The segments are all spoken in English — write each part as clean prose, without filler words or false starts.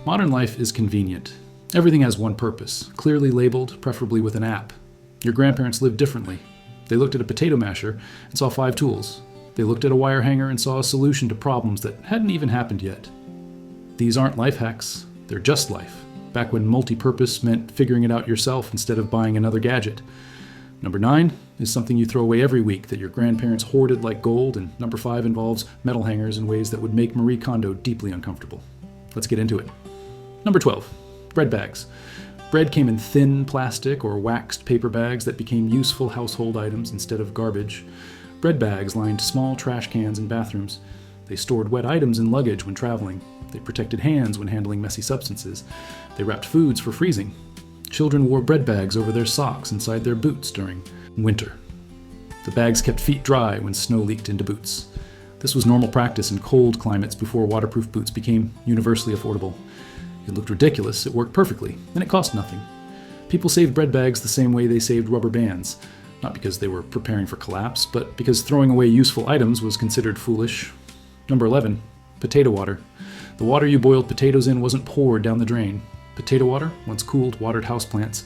Modern life is convenient. Everything has one purpose, clearly labeled, preferably with an app. Your grandparents lived differently. They looked at a potato masher and saw 5 tools. They looked at a wire hanger and saw a solution to problems that hadn't even happened yet. These aren't life hacks, they're just life. Back when multi-purpose meant figuring it out yourself instead of buying another gadget. Number 9 is something you throw away every week that your grandparents hoarded like gold, and number 5 involves metal hangers in ways that would make Marie Kondo deeply uncomfortable. Let's get into it. Number 12, bread bags. Bread came in thin plastic or waxed paper bags that became useful household items instead of garbage. Bread bags lined small trash cans in bathrooms. They stored wet items in luggage when traveling. They protected hands when handling messy substances. They wrapped foods for freezing. Children wore bread bags over their socks inside their boots during winter. The bags kept feet dry when snow leaked into boots. This was normal practice in cold climates before waterproof boots became universally affordable. It looked ridiculous, it worked perfectly, and it cost nothing. People saved bread bags the same way they saved rubber bands, not because they were preparing for collapse, but because throwing away useful items was considered foolish. Number 11, potato water. The water you boiled potatoes in wasn't poured down the drain. Potato water once cooled watered houseplants.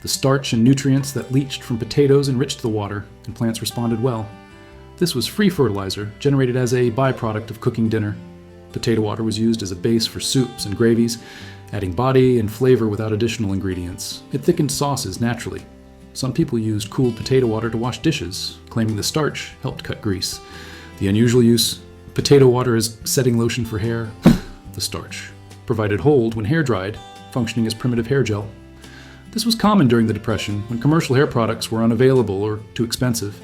The starch and nutrients that leached from potatoes enriched the water, and plants responded well. This was free fertilizer, generated as a byproduct of cooking dinner. Potato water was used as a base for soups and gravies, adding body and flavor without additional ingredients. It thickened sauces naturally. Some people used cooled potato water to wash dishes, claiming the starch helped cut grease. The unusual use, potato water as setting lotion for hair, the starch. Provided hold when hair dried, functioning as primitive hair gel. This was common during the Depression, when commercial hair products were unavailable or too expensive.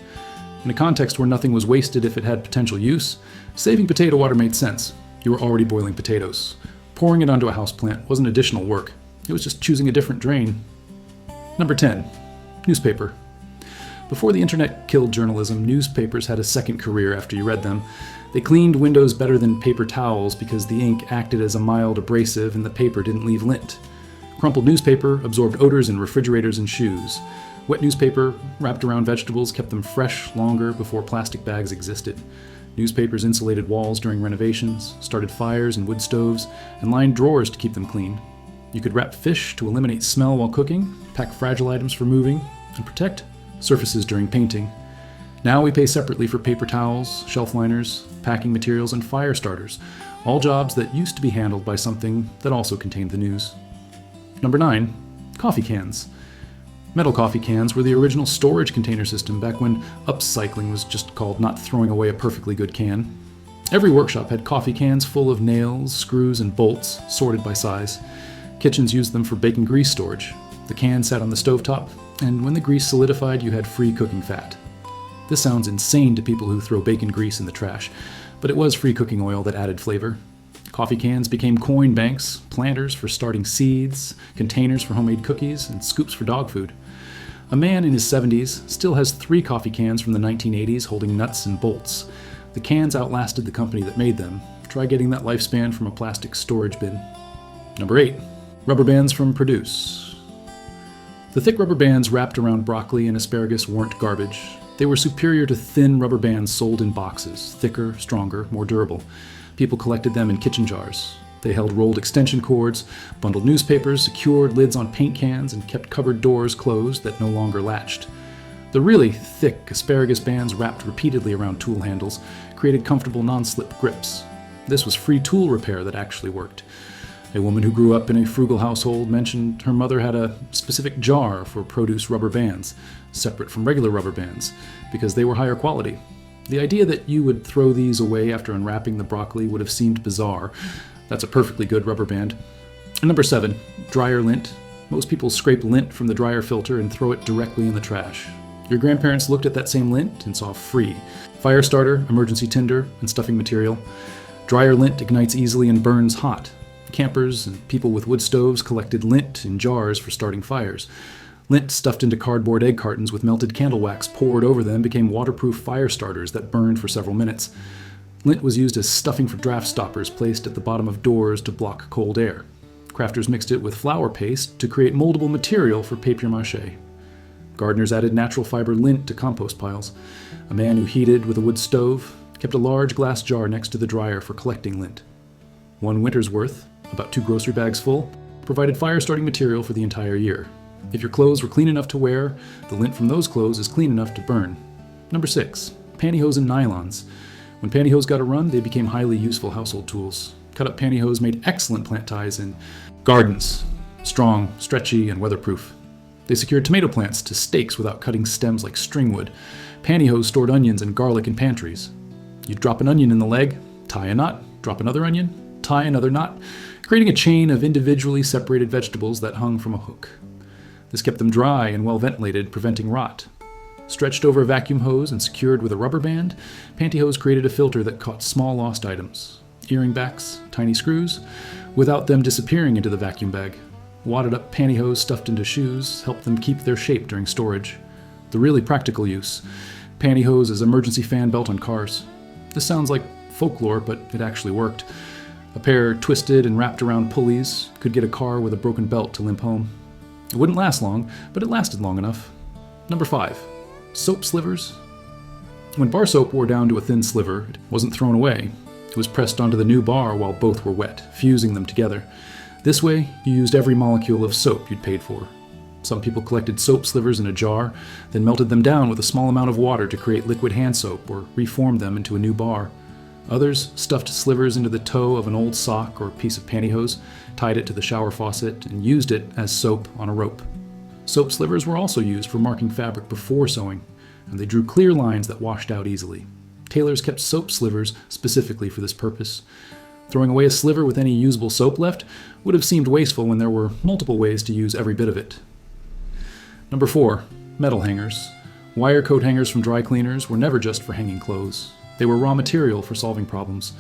In a context where nothing was wasted if it had potential use, saving potato water made sense. You were already boiling potatoes. Pouring it onto a houseplant wasn't additional work. It was just choosing a different drain. Number 10, newspaper. Before the internet killed journalism, newspapers had a second career after you read them. They cleaned windows better than paper towels because the ink acted as a mild abrasive and the paper didn't leave lint. Crumpled newspaper absorbed odors in refrigerators and shoes. Wet newspaper wrapped around vegetables kept them fresh longer before plastic bags existed. Newspapers insulated walls during renovations, started fires in wood stoves, and lined drawers to keep them clean. You could wrap fish to eliminate smell while cooking, pack fragile items for moving, and protect surfaces during painting. Now we pay separately for paper towels, shelf liners, packing materials, and fire starters, all jobs that used to be handled by something that also contained the news. Number 9, coffee cans. Metal coffee cans were the original storage container system back when upcycling was just called not throwing away a perfectly good can. Every workshop had coffee cans full of nails, screws, and bolts, sorted by size. Kitchens used them for bacon grease storage. The can sat on the stovetop, and when the grease solidified, you had free cooking fat. This sounds insane to people who throw bacon grease in the trash, but it was free cooking oil that added flavor. Coffee cans became coin banks, planters for starting seeds, containers for homemade cookies, and scoops for dog food. A man in his 70s still has 3 coffee cans from the 1980s holding nuts and bolts. The cans outlasted the company that made them. Try getting that lifespan from a plastic storage bin. Number 8, rubber bands from Produce. The thick rubber bands wrapped around broccoli and asparagus weren't garbage. They were superior to thin rubber bands sold in boxes, thicker, stronger, more durable. People collected them in kitchen jars. They held rolled extension cords, bundled newspapers, secured lids on paint cans, and kept cupboard doors closed that no longer latched. The really thick asparagus bands wrapped repeatedly around tool handles created comfortable non-slip grips. This was free tool repair that actually worked. A woman who grew up in a frugal household mentioned her mother had a specific jar for produce rubber bands, separate from regular rubber bands, because they were higher quality. The idea that you would throw these away after unwrapping the broccoli would have seemed bizarre. That's a perfectly good rubber band. And number 7, dryer lint. Most people scrape lint from the dryer filter and throw it directly in the trash. Your grandparents looked at that same lint and saw free. Fire starter, emergency tinder, and stuffing material. Dryer lint ignites easily and burns hot. Campers and people with wood stoves collected lint in jars for starting fires. Lint stuffed into cardboard egg cartons with melted candle wax poured over them became waterproof fire starters that burned for several minutes. Lint was used as stuffing for draft stoppers placed at the bottom of doors to block cold air. Crafters mixed it with flour paste to create moldable material for papier-mâché. Gardeners added natural fiber lint to compost piles. A man who heated with a wood stove kept a large glass jar next to the dryer for collecting lint. One winter's worth, about 2 grocery bags full, provided fire-starting material for the entire year. If your clothes were clean enough to wear, the lint from those clothes is clean enough to burn. Number 6. Pantyhose and nylons. When pantyhose got a run, they became highly useful household tools. Cut-up pantyhose made excellent plant ties in gardens, strong, stretchy, and weatherproof. They secured tomato plants to stakes without cutting stems like string wood. Pantyhose stored onions and garlic in pantries. You'd drop an onion in the leg, tie a knot, drop another onion, tie another knot, creating a chain of individually separated vegetables that hung from a hook. This kept them dry and well ventilated, preventing rot. Stretched over a vacuum hose and secured with a rubber band, pantyhose created a filter that caught small lost items, earring backs, tiny screws, without them disappearing into the vacuum bag. Wadded up pantyhose stuffed into shoes helped them keep their shape during storage. The really practical use: pantyhose as emergency fan belt on cars. This sounds like folklore, but it actually worked. A pair twisted and wrapped around pulleys could get a car with a broken belt to limp home. It wouldn't last long, but it lasted long enough. Number 5. Soap slivers. When bar soap wore down to a thin sliver, it wasn't thrown away. It was pressed onto the new bar while both were wet, fusing them together. This way, you used every molecule of soap you'd paid for. Some people collected soap slivers in a jar, then melted them down with a small amount of water to create liquid hand soap or reformed them into a new bar. Others stuffed slivers into the toe of an old sock or piece of pantyhose, tied it to the shower faucet, and used it as soap on a rope. Soap slivers were also used for marking fabric before sewing, and they drew clear lines that washed out easily. Tailors kept soap slivers specifically for this purpose. Throwing away a sliver with any usable soap left would have seemed wasteful when there were multiple ways to use every bit of it. Number 4. Metal hangers. Wire coat hangers from dry cleaners were never just for hanging clothes. They were raw material for solving problems.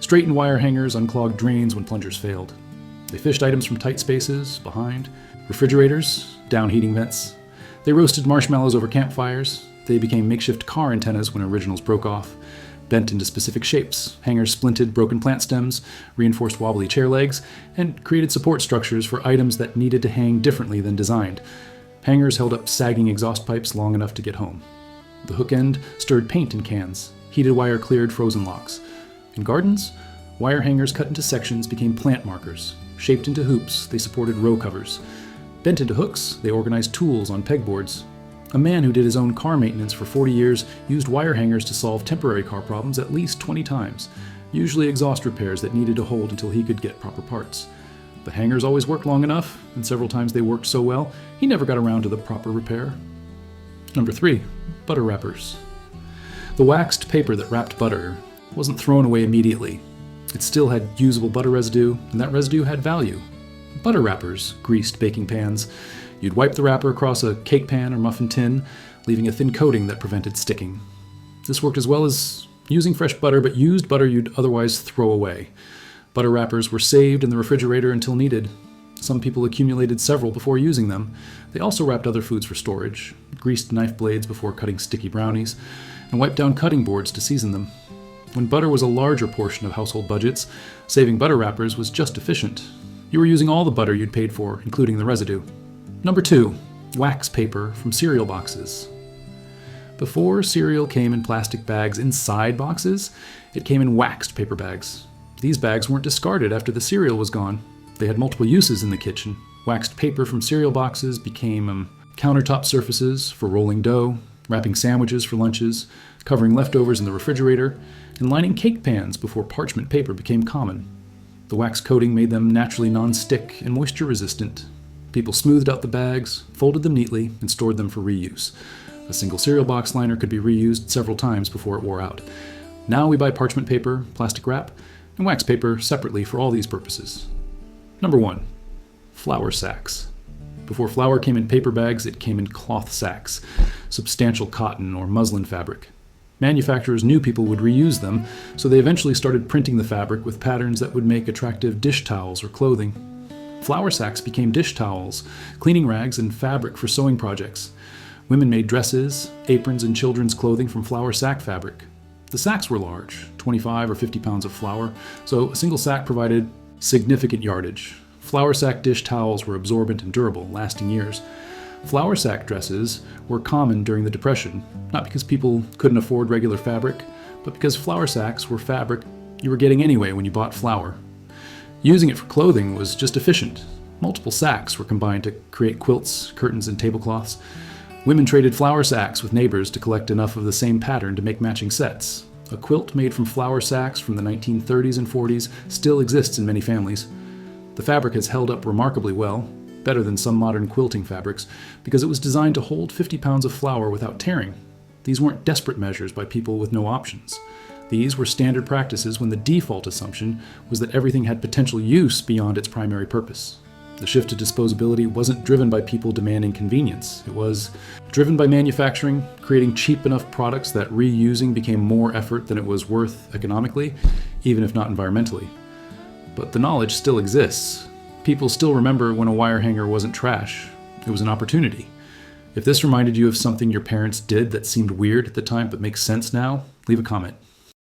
Straightened wire hangers unclogged drains when plungers failed. They fished items from tight spaces, behind, refrigerators, down heating vents. They roasted marshmallows over campfires. They became makeshift car antennas when originals broke off. Bent into specific shapes, hangers splinted broken plant stems, reinforced wobbly chair legs, and created support structures for items that needed to hang differently than designed. Hangers held up sagging exhaust pipes long enough to get home. The hook end stirred paint in cans. Heated wire cleared frozen locks. In gardens, wire hangers cut into sections became plant markers. Shaped into hoops, they supported row covers. Bent into hooks, they organized tools on pegboards. A man who did his own car maintenance for 40 years used wire hangers to solve temporary car problems at least 20 times, usually exhaust repairs that needed to hold until he could get proper parts. The hangers always worked long enough, and several times they worked so well, he never got around to the proper repair. Number 3. Butter wrappers. The waxed paper that wrapped butter wasn't thrown away immediately. It still had usable butter residue, and that residue had value. Butter wrappers greased baking pans. You'd wipe the wrapper across a cake pan or muffin tin, leaving a thin coating that prevented sticking. This worked as well as using fresh butter, but used butter you'd otherwise throw away. Butter wrappers were saved in the refrigerator until needed. Some people accumulated several before using them. They also wrapped other foods for storage, greased knife blades before cutting sticky brownies, and wiped down cutting boards to season them. When butter was a larger portion of household budgets, saving butter wrappers was just efficient. You were using all the butter you'd paid for, including the residue. Number 2. Wax paper from cereal boxes. Before cereal came in plastic bags inside boxes, it came in waxed paper bags. These bags weren't discarded after the cereal was gone. They had multiple uses in the kitchen. Waxed paper from cereal boxes became countertop surfaces for rolling dough, wrapping sandwiches for lunches, covering leftovers in the refrigerator, and lining cake pans before parchment paper became common. The wax coating made them naturally non-stick and moisture-resistant. People smoothed out the bags, folded them neatly, and stored them for reuse. A single cereal box liner could be reused several times before it wore out. Now we buy parchment paper, plastic wrap, and wax paper separately for all these purposes. Number 1. Flour sacks. Before flour came in paper bags, it came in cloth sacks, substantial cotton or muslin fabric. Manufacturers knew people would reuse them, so they eventually started printing the fabric with patterns that would make attractive dish towels or clothing. Flour sacks became dish towels, cleaning rags, and fabric for sewing projects. Women made dresses, aprons, and children's clothing from flour sack fabric. The sacks were large, 25 or 50 pounds of flour, so a single sack provided significant yardage. Flour sack dish towels were absorbent and durable, lasting years. Flour sack dresses were common during the Depression, not because people couldn't afford regular fabric, but because flour sacks were fabric you were getting anyway when you bought flour. Using it for clothing was just efficient. Multiple sacks were combined to create quilts, curtains, and tablecloths. Women traded flour sacks with neighbors to collect enough of the same pattern to make matching sets. A quilt made from flour sacks from the 1930s and 40s still exists in many families. The fabric has held up remarkably well, better than some modern quilting fabrics, because it was designed to hold 50 pounds of flour without tearing. These weren't desperate measures by people with no options. These were standard practices when the default assumption was that everything had potential use beyond its primary purpose. The shift to disposability wasn't driven by people demanding convenience. It was driven by manufacturing, creating cheap enough products that reusing became more effort than it was worth economically, even if not environmentally. But the knowledge still exists. People still remember when a wire hanger wasn't trash. It was an opportunity. If this reminded you of something your parents did that seemed weird at the time but makes sense now, leave a comment.